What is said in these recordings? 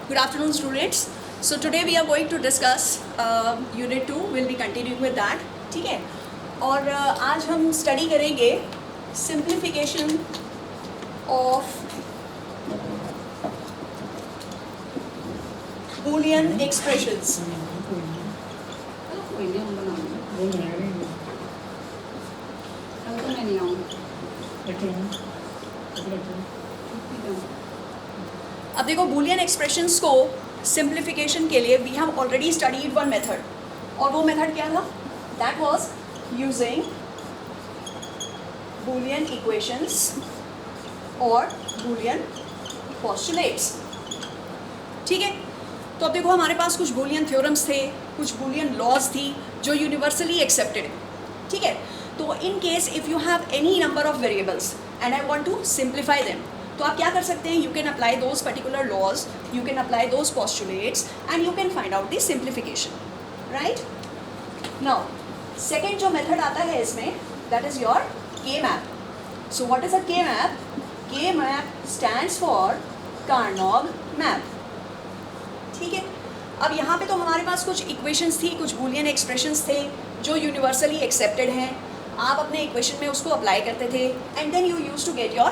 Good afternoon, students. So today we are going to discuss Unit 2. We'll be continuing with that. ठीक है. और आज हम study करेंगे सिंप्लीफिकेशन ऑफ बूलियन एक्सप्रेशंस. अब देखो बूलियन एक्सप्रेशंस को सिंप्लीफिकेशन के लिए we have already studied one method, और वो मेथड क्या था? That was using Boolean equations और बूलियन पोस्टुलेट्स. ठीक है. तो अब देखो हमारे पास कुछ बूलियन थ्योरम्स थे, कुछ बूलियन लॉज थी जो यूनिवर्सली एक्सेप्टेड है. ठीक है. तो in case if you have any number of variables and I want to simplify them, तो आप क्या कर सकते हैं? You can apply those particular laws, you can apply those postulates and you can find out the simplification. Right. Now second जो method आता है इसमें, that is your K map. So what is a K map? K map stands for Karnaugh map. ठीक है. अब यहाँ पे तो हमारे पास कुछ इक्वेशंस थी, कुछ बूलियन एक्सप्रेशंस थे जो यूनिवर्सली एक्सेप्टेड हैं. आप अपने इक्वेशन में उसको अप्लाई करते थे and then you use to get your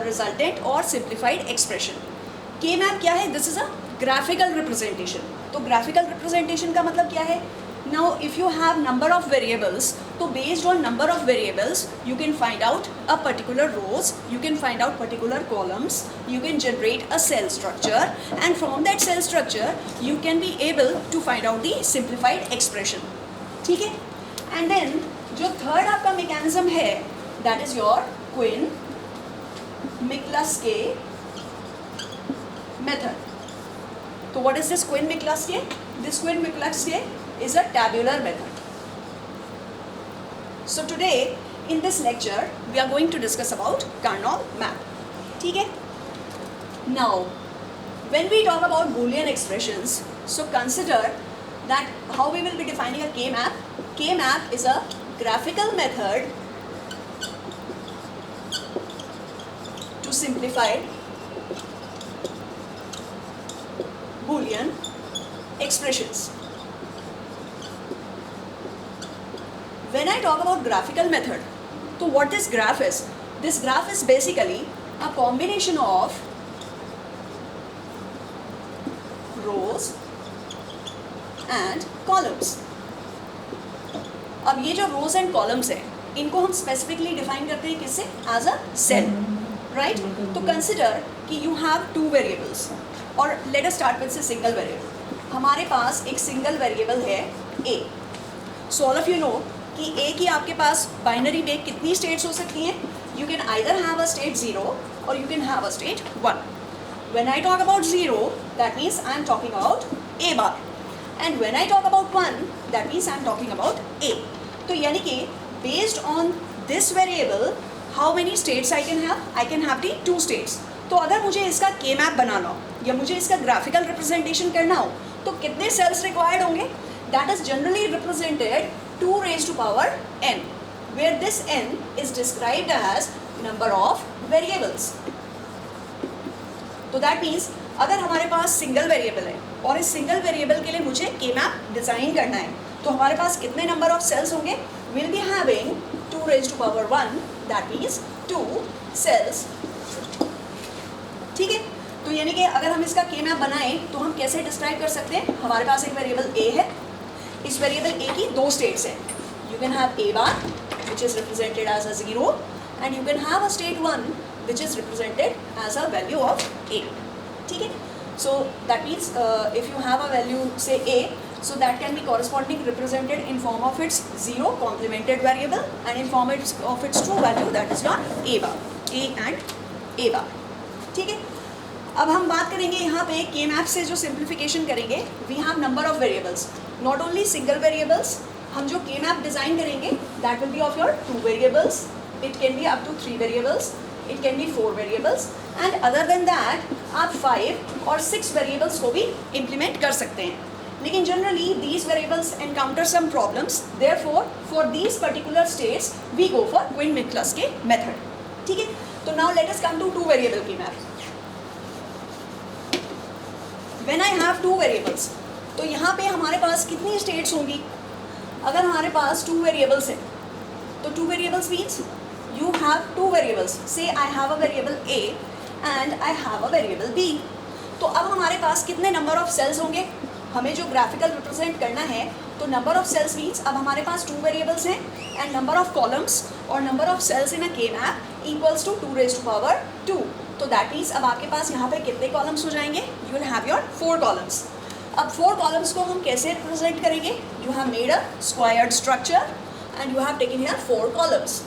resultant और सिंप्लीफाइड एक्सप्रेशन. के मैप क्या है? This is a graphical representation. तो ग्राफिकल रिप्रेजेंटेशन का मतलब क्या है? Now if you have number of variables, तो based on number of variables you can find out a particular rows, you can find out particular columns, you can generate a cell structure, and from that cell structure you can be able to find out the simplified expression. ठीक है. and then जो third आपका mechanism है, that is your Quinn-Mikulski method. तो what is this Quinn-Mikulski? This Quinn-Mikulski is a tabular method. So today in this lecture we are going to discuss about Carnot map. ठीक है. Now, when we talk about Boolean expressions, so consider that how we will be defining a K-map. K-map is a graphical method to simplify Boolean expressions. When I talk about graphical method, so what this graph is? This graph is basically a combination of rows and columns. अब ये जो rows and columns हैं, इनको हम specifically define करते हैं किससे? As a cell, right? तो consider कि you have two variables, और let us start with a single variable. हमारे पास एक single variable है a. So all of you know कि a की आपके पास binary में कितनी states हो सकती हैं? You can either have a state 0 or you can have a state 1. When I talk about 0, that means I am talking about a bar. And when I talk about 1, that means I am talking about a. तो यानी कि based on this variable, how many states I can have? I can have the 2 states. तो अगर मुझे इसका K map बनाना हो या मुझे इसका graphical representation करना हो, तो कितने cells required होंगे? That is generally represented 2 raised to power n, where this n is described as number of variables. तो दैट मीन्स अगर हमारे पास सिंगल वेरिएबल है और इस सिंगल वेरिएबल के लिए मुझे के मैप डिज़ाइन करना है, तो हमारे पास कितने नंबर ऑफ सेल्स होंगे? Will be having 2 raised to power 1, that means 2 cells. ठीक है. तो यानी कि अगर हम इसका के मैप बनाएं तो हम कैसे डिस्क्राइब कर सकते हैं? हमारे पास एक वेरिएबल ए है, इस वेरिएबल ए की 2 स्टेट्स हैं. You can have a bar which is represented as a 0, and you can have a state 1 which is represented as a value of a. ठीक है. So that means if you have a value say a, so that can be corresponding represented in form of its 0 complemented variable and in form of its true value, that is your a bar, a and a bar. ठीक है. अब हम बात करेंगे यहाँ पे के map से जो सिंप्लीफिकेशन करेंगे. We have number of variables, not only single variables. हम जो के मैप डिज़ाइन करेंगे that will be of your 2 variables, it can be up to 3 variables, it can be 4 variables, and other than that आप 5 और 6 variables को भी implement कर सकते हैं. लेकिन generally these variables encounter some problems, therefore for these particular states we go for Quine McCluskey method. ठीक है. तो now let us come to 2 variable की map. When I have two variables, तो यहाँ पे हमारे पास कितनी स्टेट्स होंगी? अगर हमारे पास टू वेरिएबल्स हैं तो two variables means you have two variables, say I have a variable A and I have a variable B. तो अब हमारे पास कितने नंबर ऑफ सेल्स होंगे? हमें जो ग्राफिकल रिप्रेजेंट करना है, तो नंबर ऑफ सेल्स मीन्स अब हमारे पास टू वेरिएबल्स हैं एंड नंबर ऑफ कॉलम्स और number of cells in a K map equals to 2 raised to power 2। तो दैट मीन्स अब आपके पास यहाँ पे कितने कॉलम्स हो जाएंगे? You will have your 4 columns. अब 4 कॉलम्स को हम कैसे रिप्रेजेंट करेंगे? You have made a squared structure and you have taken here 4 columns.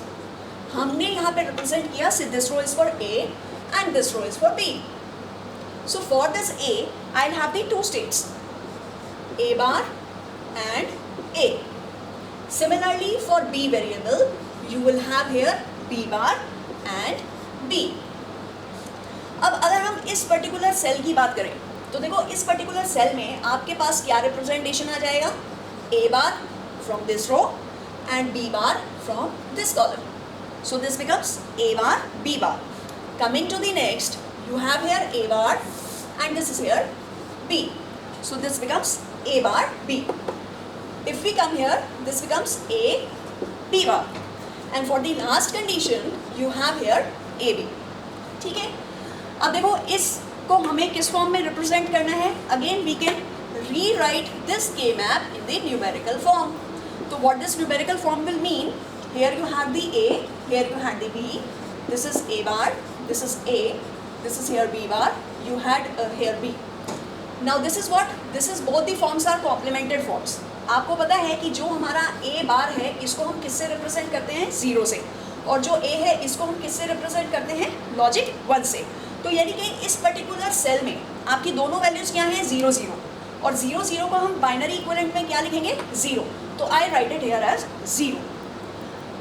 हमने यहाँ पे रिप्रेजेंट किया this row is for A and this row is for B. So for this A I will have the 2 states, a bar and a. Similarly for b variable you will have here b bar and b. अब अगर हम इस particular cell की बात करें तो देखो इस पर्टिकुलर सेल में आपके पास क्या रिप्रेजेंटेशन आ जाएगा? a bar from this row and b bar from this column. So this becomes a bar b bar. Coming to the next, you have here a bar and this is here b. So this becomes a bar b. If we come here, this becomes a b bar. And for the last condition, you have here a b. ठीक है? अब देखो इसको हमें किस form में represent करना है? Again we can rewrite this K map in the numerical form. So what this numerical form will mean? Here you have the a, here you have the b. This is a bar, this is a, this is here b bar. You had here b. Now this is what? This is both the forms are complemented forms. आपको पता है कि जो हमारा a बार है इसको हम किससे रिप्रेजेंट करते हैं? 0 से, और जो a है इसको हम किससे रिप्रेजेंट करते हैं? लॉजिक 1 से। तो यानी कि इस पर्टिकुलर सेल में आपकी दोनों वैल्यूज़ क्या हैं? 0 0, और 0 0 को हम बाइनरी इक्विवेलेंट में क्या लिखेंगे? 0। तो I write it here as 0।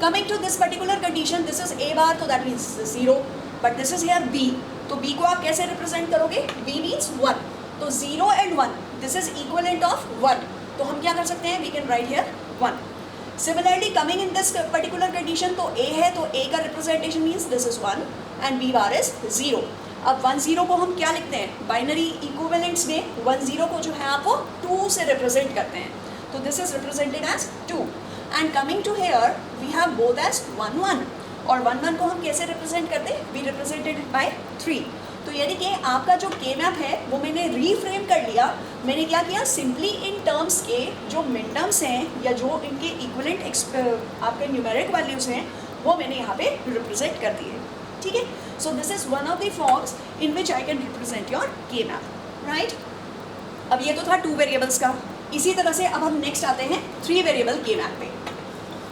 Coming to this particular condition, this is a bar, तो that means 0, but this is here b। तो b को आप कैसे रिप्रेजेंट करोगे? b मीन्स 1, तो 0 and 1, this is equivalent of 1। तो हम क्या कर सकते हैं? We can write here 1। Similarly coming in this particular condition, तो a है तो a का representation means this is 1 and b bar is 0। अब 1 0 को हम क्या लिखते हैं? बाइनरी इक्विवेलेंट्स में 1 0 को जो है आप वो 2 से रिप्रेजेंट करते हैं, तो this is represented as 2। And coming to here we have both as 1 1, और 1 1 को हम कैसे रिप्रेजेंट करते हैं? We represented by 3। तो यानी कि आपका जो के मैप है वो मैंने रीफ्रेम कर लिया। मैंने क्या किया? सिंपली इन टर्म्स के जो मिन टर्म्स हैं या जो इनके इक्विवेलेंट आपके न्यूमेरिक वैल्यूज़ हैं वो मैंने यहाँ पे रिप्रेजेंट कर दिए। ठीक है? So this is one of the forms in which I can represent your K map, right? अब ये तो था 2 वेरिएबल्स का। इसी तरह से अब हम नेक्स्ट आते हैं 3 वेरिएबल के मैप पे।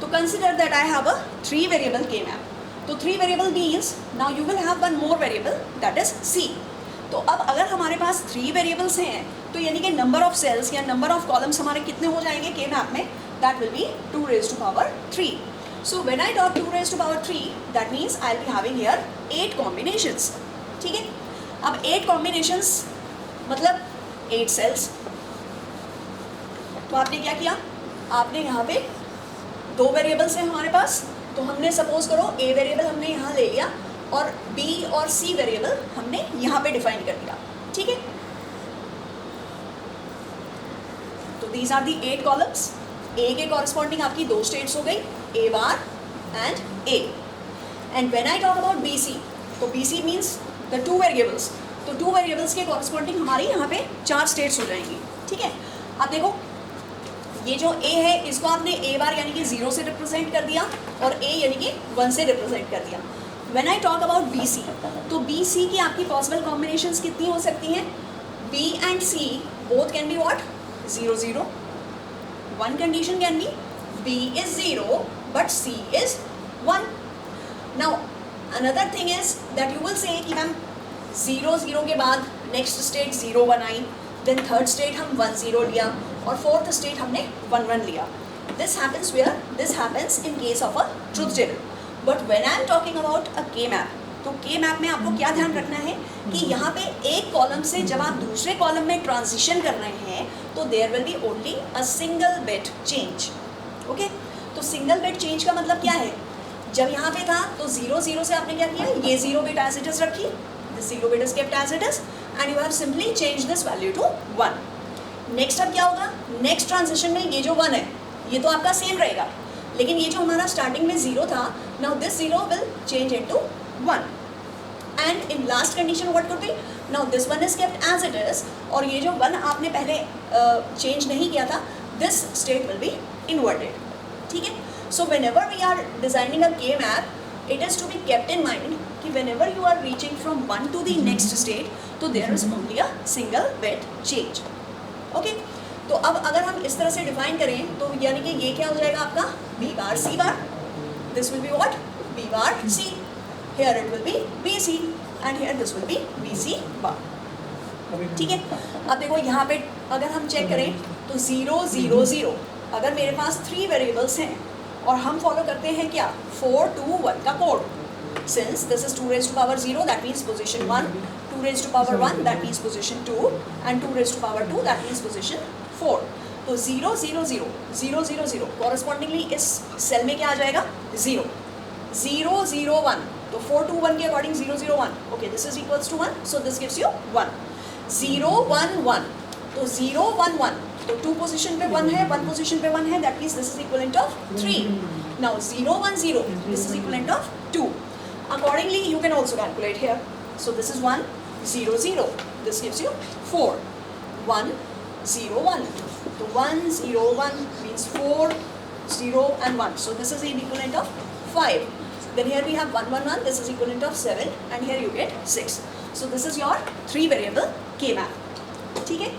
तो consider that I have a 3 variable K map. तो 3 variable means now you will have one more variable that is C. तो अब अगर हमारे पास 3 वेरिएबल्स हैं तो यानी कि नंबर ऑफ सेल्स या नंबर ऑफ कॉलम्स हमारे कितने हो जाएंगे के मैप में? That will B 2 raised to power 3। So when I talk 2 raised to power 3, that means I will be having here 8 combinations. ठीक है? अब 8 कॉम्बिनेशंस मतलब 8 सेल्स। तो आपने क्या किया? आपने यहाँ पे 2 वेरिएबल्स हैं हमारे पास, तो हमने सपोज करो a वेरिएबल हमने यहाँ ले लिया और b और c वेरिएबल हमने यहाँ पे डिफाइन कर दिया। ठीक है? तो these are the 8 columns. a के कॉरस्पॉन्डिंग आपकी 2 स्टेट्स हो गई, a bar and a। And when I talk about bc, तो bc मीन्स द 2 वेरिएबल्स। तो 2 वेरिएबल्स के कॉरस्पॉन्डिंग हमारी यहाँ पे 4 स्टेट्स हो जाएंगी। ठीक है? आप देखो ये जो a है इसको आपने a बार यानी कि 0 से रिप्रेजेंट कर दिया और a यानी कि 1 से रिप्रेजेंट कर दिया। When I talk about bc, तो bc की आपकी पॉसिबल कॉम्बिनेशंस कितनी हो सकती हैं? b and c both can be what? 0 0। One condition can be b is 0 but c is 1। Now another thing is that you will say कि ma'am 0 0 के बाद नेक्स्ट स्टेट 0 1 आई, देन थर्ड स्टेट हम 1 0 लिया और फोर्थ स्टेट हमने 1 1 लिया। This happens where? This happens in case of a truth table. But when I am talking about a K map, तो के मैप में आपको क्या ध्यान रखना है कि यहाँ पे एक कॉलम से जब आप दूसरे कॉलम में ट्रांजिशन कर रहे हैं तो there will be only a single bit change. Okay? तो सिंगल बिट चेंज का मतलब क्या है? जब यहाँ पे था तो 0 0 से आपने क्या किया? ये 0 बिट एज इट इज रखी, this 0 bit is kept as it is, and you have simply change this value to 1. Next अब क्या होगा, नेक्स्ट ट्रांजिशन में ये जो 1 है ये तो आपका सेम रहेगा, लेकिन ये जो हमारा स्टार्टिंग में 0 था, now this 0 will change into 1. And in last condition what could be, now this 1 is kept as it is, और ये जो 1 आपने पहले चेंज नहीं किया था, this state will be inverted. ठीक है. So whenever we are designing a K map, it is to be kept in mind कि whenever you are reaching from one to the next state, तो there is only a single bit change. Okay? तो अब अगर हम इस तरह से define करें तो यानी कि ये क्या हो जाएगा आपका b bar c bar. This will be what? b bar c. Here it will be b c and here this will be b c bar. ठीक है. अब देखो यहाँ पे अगर हम चेक करें तो 0 0 0, अगर मेरे पास 3 वेरिएबल्स हैं और हम फॉलो करते हैं क्या, 4 2 1 का code. Since this is 2 raised to power 0 that means position 1, 2 raised to power 1 that means position 2 and 2 raised to power 2 that means position 4. तो 0 0 0 0 0 0 कॉरस्पॉन्डिंगली इस सेल में क्या आ जाएगा, 0 0 0 1. तो 4 2 1 के according 0 0 1, okay this is equals to 1, so this gives you 1. 0 1 1, तो 0 1 1, तो 2 पोजीशन पे 1 है, 1 पोजीशन पे 1 है, that means this is equivalent of 3. Now 0 1 0, this is equivalent of 2. Accordingly you can also calculate here. So this is 1 0 0, this gives you 4 1 0 1. तो 1 0 1 means 4 0 and 1, so this is the equivalent of 5. Then here we have 1 1 1, this is equivalent of 7 and here you get 6. So this is your 3 variable K map. ठीक है.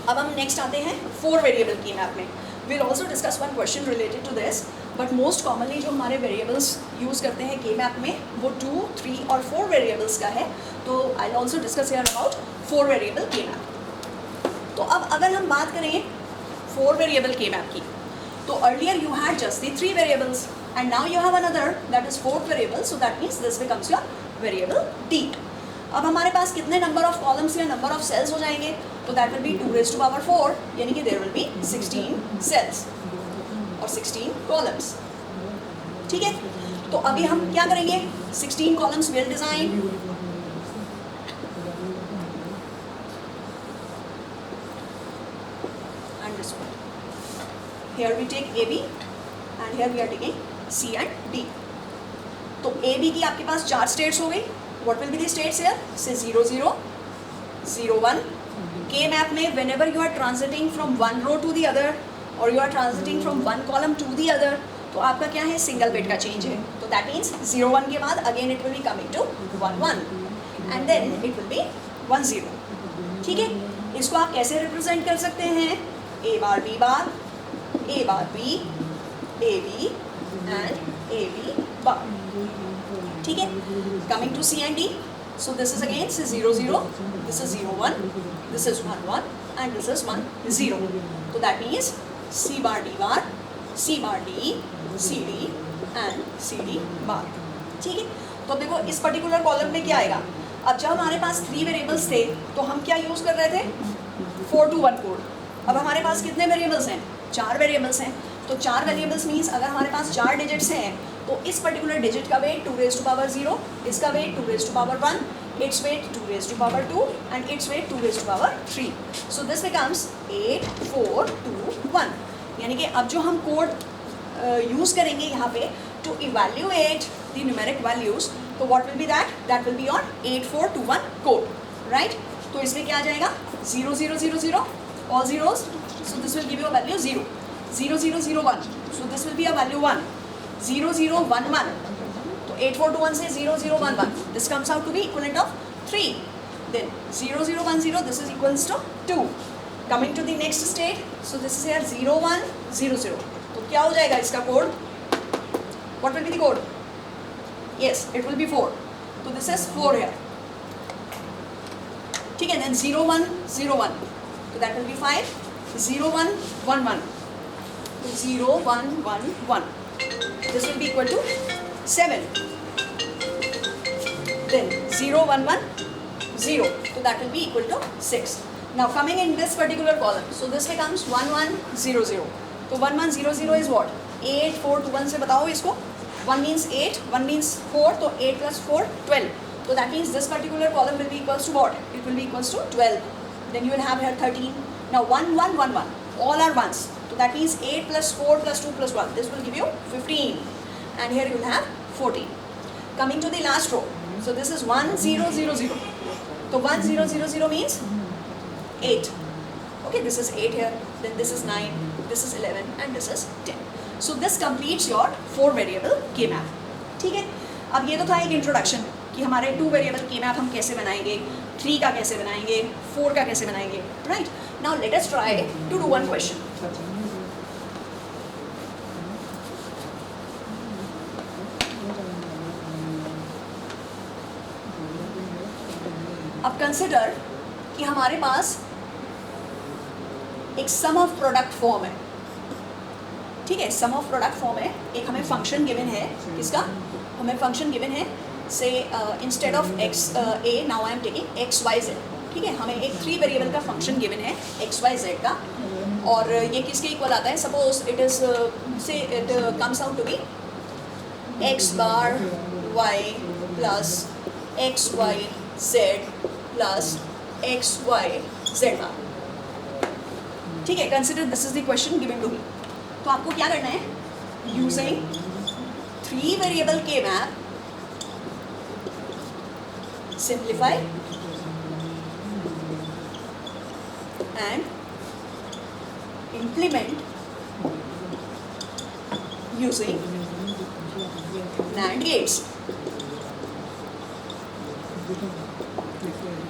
अब हम next आते हैं 4 variable K map में. Will also discuss one question related to this, but most commonly जो हमारे variables use करते हैं के मैप में वो 2 3 और 4 वेरिएबल्स का है. तो I also discuss here about 4 variable K map. तो अब अगर हम बात करें 4 वेरिएबल के मैप की, तो earlier you had just the 3 variables and now you have another that is 4th variable, so that means this becomes your variable d. अब हमारे पास कितने नंबर ऑफ कॉलम्स या नंबर ऑफ सेल्स हो जाएंगे, तो that will B 2 raised to power 4, यानी कि देयर विल बी 16 सेल्स और 16 कॉलम्स. ठीक है. तो अभी हम क्या करेंगे, 16 columns will design. And this one here we take AB and here we are taking C and D. तो AB की आपके पास 4 स्टेट्स हो गई. What will be the states here? Say 0 0 0 1. K map में whenever you are transiting from one row to the other or you are transiting from one column to the other, तो आपका क्या है, single bit का change है. तो that means 0 1 के बाद again it will be coming to 1 1 and then it will be 1 0. ठीक है. इसको आप कैसे रिप्रेजेंट कर सकते हैं, A bar B bar, A bar B, AB and AB bar. ठीक है. Coming to C and D, so this is again say 0 0, this is 0 1, this is 1 1 and this is 1 0. So that means C bar D bar, C bar D, CD and CD bar. ठीक है. तो अब देखो इस particular column में क्या आएगा. अब जब हमारे पास 3 वेरिएबल्स थे तो हम क्या यूज़ कर रहे थे, 4 2 1 कोड. अब हमारे पास कितने वेरिएबल्स हैं, 4 वेरिएबल्स हैं. तो 4 वेरिएबल्स मीन्स अगर हमारे पास 4 डिजिट्स हैं तो इस पर्टिकुलर डिजिट का वेट 2 raised to power 0, इसका wait 2 raised to power 1, its weight 2 raised to power 2 and its weight 2 raised to power 3. So this becomes 8 4 2 1. यानी कि अब जो हम कोड यूज़ करेंगे यहाँ पे to evaluate the numeric values, तो what will be that will be on 8 4 2 1 code, right. तो इसमें क्या आ जाएगा, 0 0 0 0 all zeros, so this will give you a value 0. 0 0 0 1, so this will be a value 1. 0 0 1 1, तो 8 4 2 1 से 0 0 1 1, this comes out to be equivalent of 3. Then 0 0 1 0, this is equals to 2. Coming to the next state, so this is here 0 1 0 0. तो क्या हो जाएगा इसका code, what will be the code? Yes, it will be 4. तो this is 4 here. ठीक है. Then 0 1 0 1, so that will be 5. 0 1 1 1, so 0 1 1 1. This will be equal to 7. Then 0 1 1 0, so that will be equal to 6. Now coming in this particular column, so this becomes 1 1 0 0. So 1 1 0 0 is what, 8 4 2 1 से बताओ इसको. 1 means 8, 1 means 4, तो 8 plus 4 12. So that means this particular column will be equals to what? It will be equals to 12. Then you will have here 13. Now 1, 1, 1, 1. All are 1s. So that means 8 plus 4 plus 2 plus 1. This will give you 15. And here you will have 14. Coming to the last row. So this is 1, 0, 0, 0. So 1, 0, 0, 0 means 8. Okay, this is 8 here. Then this is 9. This is 11. And this is 10. So this completes your 4 variable K-map. ठीक है, अब ये तो था एक introduction कि हमारे 2 variable K map हम कैसे बनाएंगे, 3 का कैसे बनाएंगे, 4 का कैसे बनाएंगे, right? Now let us try to do one question. अब कंसिडर कि हमारे पास एक सम ऑफ प्रोडक्ट फॉर्म है. ठीक है, सम ऑफ प्रोडक्ट फॉर्म है. एक हमें फंक्शन गिवन है, किसका? हमें फंक्शन गिवन है say instead of X A now I am taking X Y Z. ठीक है, हमें एक 3 वेरिएबल का फंक्शन गिवन है एक्स वाई जेड का, और ये किसके इक्वल आता है? Suppose it is say it comes out to be X bar Y plus X Y Z plus X Y Z bar. ठीक है, consider this is the question given to me. तो आपको क्या करना है? Using 3 variable K map, simplify and implement using NAND gates.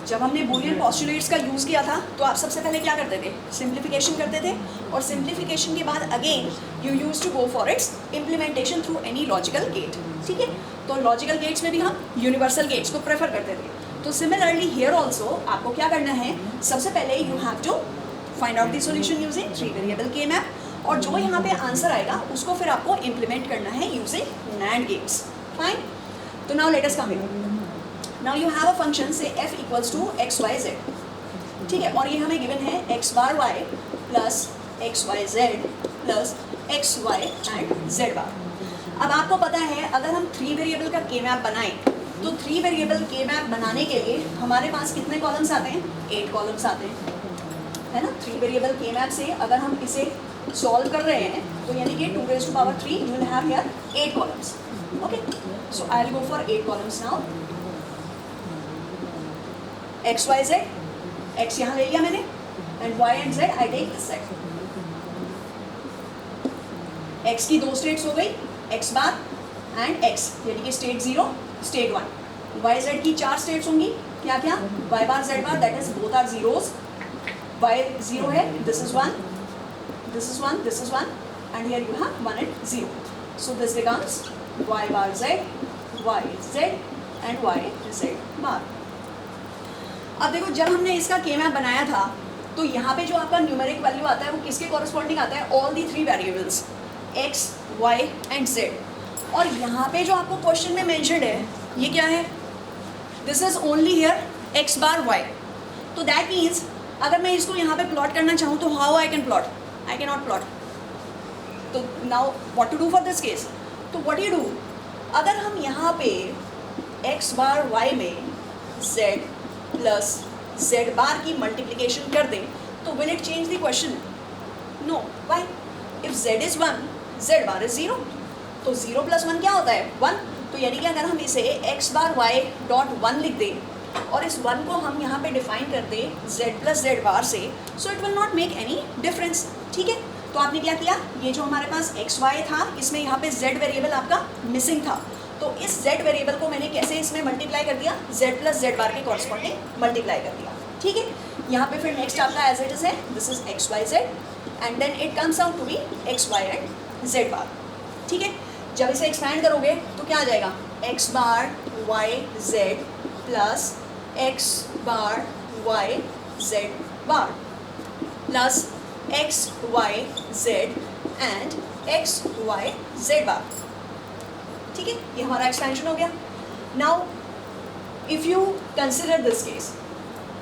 जब हमने Boolean postulates का यूज़ किया था तो आप सबसे पहले क्या करते थे? सिंप्लीफिकेशन करते थे, और सिंप्लीफिकेशन के बाद again you use to go for its implementation through any logical gate. ठीक है, तो लॉजिकल गेट्स में भी हम यूनिवर्सल गेट्स को प्रेफर करते थे. तो सिमिलरली हियर ऑल्सो आपको क्या करना है? सबसे पहले you have to find out the solution using 3 variable K map, और जो यहाँ पे आंसर आएगा उसको फिर आपको इम्प्लीमेंट करना है यूजिंग NAND गेट्स. फाइन. तो now let us come here. Now you have a function say f equals to X Y Z. ठीक है, और ये हमें गिवन है X bar Y plus X Y Z plus X Y and Z bar. अब आपको पता है अगर हम 3 वेरिएबल का के मैप बनाएं तो 3 वेरिएबल के मैप बनाने के लिए हमारे पास कितने कॉलम्स आते हैं? 8 कॉलम्स आते हैं, है ना? 3 वेरिएबल के मैप से अगर हम इसे सॉल्व कर रहे हैं तो यानी कि 2 raised to power 3 you will have here 8 columns. Okay, so I will go for 8 columns now. X Y Z, X यहाँ ले लिया मैंने, and Y and Z I take this side. X की 2 स्टेट्स हो गई, एक्स बार एंड एक्स, यानी कि state 0 state 1. Y Z की 4 स्टेट्स होंगी, क्या क्या? Y bar Z bar, that is both are zeros. Y 0 है, this is 1, this is 1, this is 1, and here you have 1 and 0. So this becomes Y bar Z, Y Z and Y Z bar. अब देखो, जब हमने इसका के map बनाया था तो यहाँ पे जो आपका न्यूमेरिक वैल्यू आता है वो किसके कॉरस्पॉन्डिंग आता है? All the 3 variables X Y and Z. और यहाँ पे जो आपको क्वेश्चन में मेंशन्ड है ये क्या है? This is only here X bar Y. तो दैट मीन्स अगर मैं इसको यहाँ पे प्लॉट करना चाहूँ तो how I can plot? I can not plot. तो now what to do for this case? तो व्हाट यू डू, अगर हम यहाँ पे एक्स बार वाई में जेड प्लस जेड बार की मल्टीप्लिकेशन कर दें तो will it change the question? No. Why? If Z is 1 Z bar is 0, तो 0 + 1 क्या होता है? 1. तो यानी कि अगर हम इसे एक्स बार वाई डॉट 1 लिख दें और इस 1 को हम यहाँ पे डिफाइन कर दें जेड प्लस जेड बार से, so it will not make any difference. ठीक है, तो आपने क्या किया? ये जो हमारे पास एक्स वाई था इसमें यहाँ पे जेड वेरिएबल आपका मिसिंग था, तो इस z वेरिएबल को मैंने कैसे इसमें मल्टीप्लाई कर दिया? z प्लस जेड बार के कॉरस्पॉन्डिंग मल्टीप्लाई कर दिया. ठीक है, यहाँ पे फिर नेक्स्ट आपका एज इट इज है, this is X Y Z and then it comes out to be X Y and Z bar. ठीक है, जब इसे एक्सपैंड करोगे तो क्या आ जाएगा? X bar Y Z plus X bar Y Z bar plus X Y Z and X Y Z bar. ठीक है, ये हमारा एक्सपेंशन हो गया. Now if you consider this case,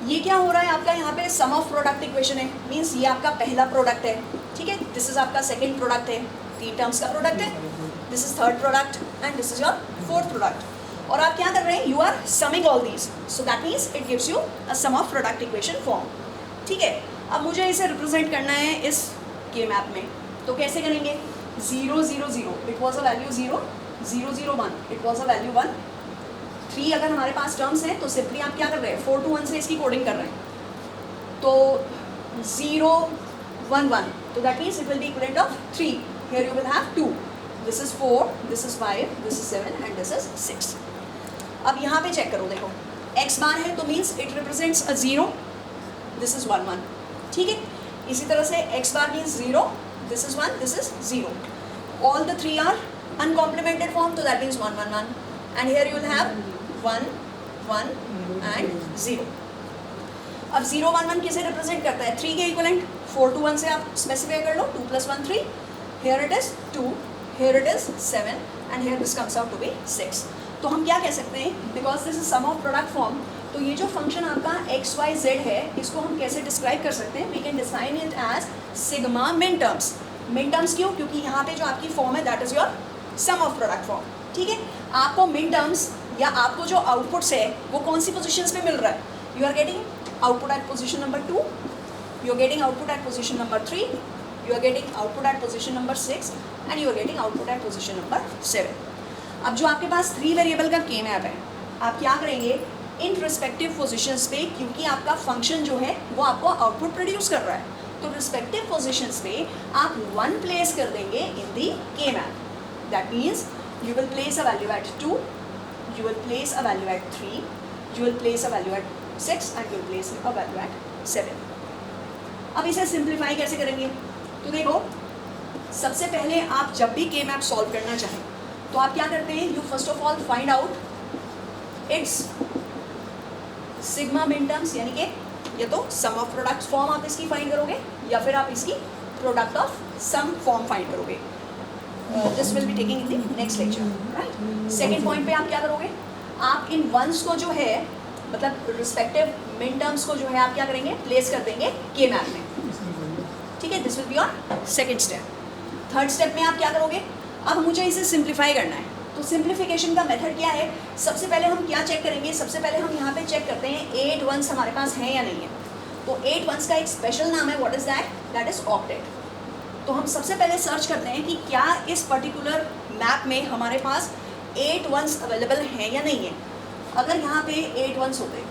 ये क्या हो रहा है आपका? यहाँ पे सम ऑफ प्रोडक्ट इक्वेशन है, मीन्स ये आपका पहला प्रोडक्ट है. ठीक है, दिस इज आपका सेकंड प्रोडक्ट है, 3 टर्म्स का प्रोडक्ट है. This is third product and this is your fourth product. और आप क्या कर रहे हैं, you are summing all these, so that means it gives you a sum of product equation form. ठीक है, अब मुझे इसे रिप्रेजेंट करना है इस के मैप में, तो कैसे करेंगे, 0 0 0 it was a value 0, 0 0 1 it was a value 1, 3 अगर हमारे पास टर्म्स हैं तो सिंपली आप क्या कर रहे हैं, 4 to 1 से इसकी कोडिंग कर रहे हैं, तो 0 1 1, तो that means it will be equivalent of 3, here you will have 2, this is 4, this is 5, this is 7 and this is 6। अब यहाँ पे चेक करो, देखो x बार है तो means it represents a 0, this is 1 1, ठीक है। इसी तरह से x bar means 0, this is 1, this is 0, all the 3 are uncomplemented form, तो that means 1 1 1, and here you will have 1 1 and 0। अब 0 1 1 किसे रिप्रेजेंट करता है, 3 के इक्वलेंट, 4 to 1 से आप स्पेसिफाई कर लो, 2 + 1 3, here it is 2, here it is 7 and here this comes out to be 6। तो हम क्या कह सकते हैं, because this is sum of product form, तो ये जो फंक्शन आपका एक्स वाई जेड है, इसको हम कैसे डिस्क्राइब कर सकते हैं, we can define it as sigma min terms. Min terms क्यों, क्योंकि यहाँ पे जो आपकी फॉर्म है that is your sum of product form, ठीक है। आपको मिन टर्म्स या आपको जो आउटपुट्स है वो कौन सी पोजिशन पे मिल रहा है, you are getting output at position number 2, you are getting output at position number 3, you are getting output at position number 6 and you are getting output at position number 7। अब जो आपके पास 3 वेरिएबल का के map है, आप क्या करेंगे, in respective positions पे, क्योंकि आपका फंक्शन जो है वो आपको आउटपुट प्रोड्यूस कर रहा है, तो रिस्पेक्टिव पोजिशंस पे आप 1 प्लेस कर देंगे in the K map, that means you will place a value at 2, you will place a value at 3, you will place a value at 6 and you will place a value at 7। अब इसे simplify कैसे करेंगे, तो देखो सबसे पहले आप जब भी के मैप सॉल्व करना चाहें तो आप क्या करते हैं, you first of all find out it's sigma min terms, यानी कि या तो सम ऑफ प्रोडक्ट फॉर्म आप इसकी फाइंड करोगे या फिर आप इसकी product of sum form find करोगे। This will be taking in the next lecture, right. Second point पे आप क्या करोगे, आप इन वंस को जो है, मतलब रिस्पेक्टिव मिन टर्म्स को जो है आप क्या करेंगे, प्लेस कर देंगे के मैप में, ठीक है। This will be your second step. Third step में आप क्या करोगे, अब मुझे इसे सिंप्लीफाई करना है, तो सिंप्लीफिकेशन का मेथड क्या है, सबसे पहले हम क्या चेक करेंगे, सबसे पहले हम यहाँ पे चेक करते हैं 8 वंस हमारे पास हैं या नहीं है। तो 8 वंस का एक स्पेशल नाम है, what is that, that is octet. तो हम सबसे पहले सर्च करते हैं कि क्या इस पर्टिकुलर मैप में हमारे पास 8 वंस अवेलेबल हैं या नहीं है। अगर यहाँ पे 8 वंस होते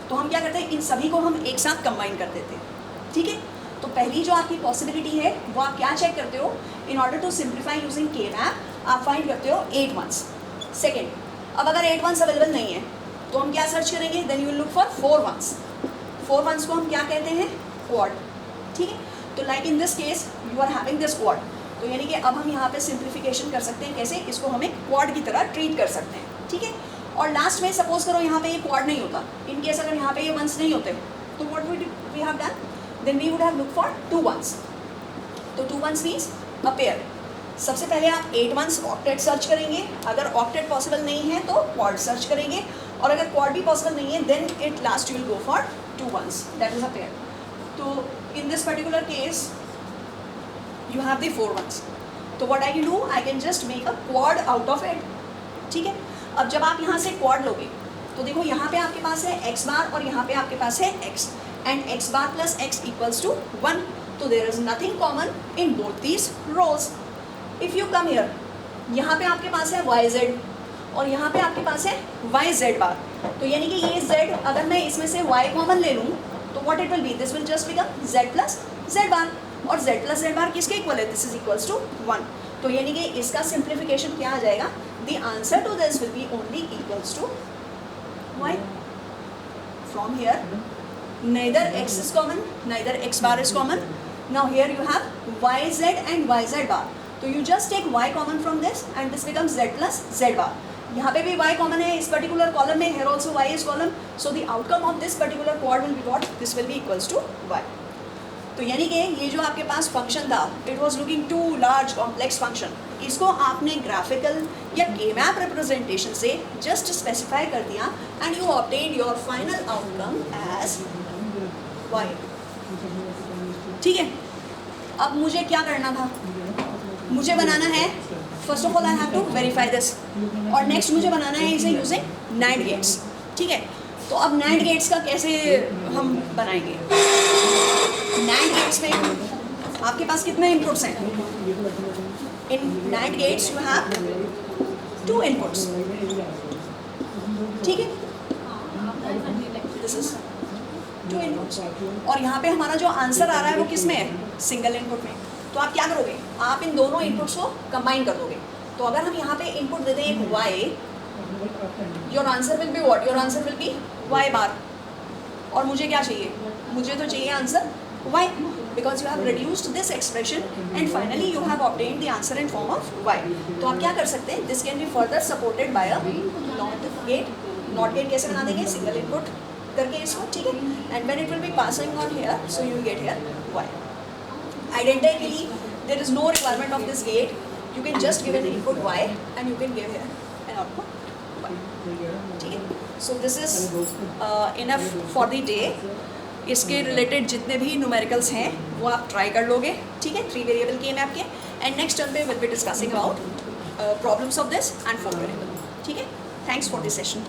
तो हम क्या करते हैं, इन सभी को हम एक साथ कंबाइन कर देते हैं, ठीक है। तो पहली जो आपकी पॉसिबिलिटी है वो आप क्या चेक करते हो, in order to simplify using K map आप फाइंड करते हो 8 वंस। सेकेंड, अब अगर 8 वंस अवेलेबल नहीं है तो हम क्या सर्च करेंगे, then you will look for 4 ones. 4 ones को हम क्या कहते हैं, क्वाड, ठीक है। तो like in this case you are having this quad, तो यानी कि अब हम यहाँ पे सिंप्लीफिकेशन कर सकते हैं, कैसे, इसको हम एक क्वाड की तरह ट्रीट कर सकते हैं, ठीक है। और लास्ट में सपोज करो यहाँ पे ये क्वाड नहीं होता, इन केस अगर यहाँ पे ये वंस नहीं होते तो what we have done, then we would have looked for 2 ones। तो 2 ones means a pair। सबसे पहले आप 8 ones ऑक्टेट सर्च करेंगे, अगर ऑक्टेट पॉसिबल नहीं है तो क्वाड सर्च करेंगे, और अगर क्वाड भी पॉसिबल नहीं है then it last you will go for 2 ones, that is a pair. तो in this particular case you have the 4 ones, तो what I can do, I can just make a quad out of it, ठीक है। अब जब आप यहाँ से quad लोगे तो देखो यहाँ पे आपके पास है x बार और यहाँ पे आपके पास है x, and x bar plus x equals to 1, so there is nothing common in both these rows। if you come here, यहाँ पे आपके पास है yz और यहाँ पे आपके पास है yz bar, तो यानी कि ये z अगर मैं इसमें से y कॉमन ले लूँ तो what it will be, this will just become z plus z bar, और z plus z bar किसके इक्वल है, this is equals to 1, तो यानी कि इसका सिंप्लीफिकेशन क्या आ जाएगा, the answer to this will be only equals to y। from here neither x is common, neither x bar is common, now here you have yz and yz bar, so you just take y common from this and this becomes z plus z bar। यहाँ पे भी y common है इस particular column में, here also y is common, so the outcome of this particular quad will be what, this will be equals to y। तो यानी कि ये जो आपके पास फंक्शन था, it was looking to large complex function, इसको आपने ग्राफिकल या के मैप रिप्रेजेंटेशन से जस्ट स्पेसिफाई कर दिया and you obtain your final outcome as y, ठीक है। अब मुझे क्या करना था, मुझे बनाना है, first of all I have to verify this, और नेक्स्ट मुझे बनाना है इसे यूजिंग नाइट गेट्स, ठीक है। तो अब नाइट गेट्स का कैसे हम बनाएंगे। नाइट गेट्स में आपके पास कितने इनपुट्स हैं। In night gates you have 2 inputs, ठीक है। दिस इज 2 इनपुट्स और यहाँ पे हमारा जो आंसर आ रहा है वो किस में है, सिंगल इनपुट में। तो आप क्या करोगे, आप इन दोनों इनपुट्स को कंबाइन कर दोगे। तो अगर हम यहाँ पे इनपुट देते हैं एक y, your answer will be what, your answer will be y बार। और मुझे क्या चाहिए, मुझे तो चाहिए answer y, because you have reduced this expression and finally you have obtained the answer in form of y। तो आप क्या कर सकते हैं, this can be further supported by a not gate. Not gate कैसे बना देंगे, सिंगल इनपुट करके इसको, ठीक है। And when it will be passing on here, so you will get here y। Identically, there is no requirement of this gate. You can just give an input y and you can give here an output y. ठीक है। So this is enough for the day. इसके related जितने भी numericals हैं वो आप try कर लोगे, ठीक है। 3 वेरिएबल के मैप के। एंड नेक्स्ट टर्म पे will be discussing about problems of this and 4 variable, ठीक है। Thanks for this session.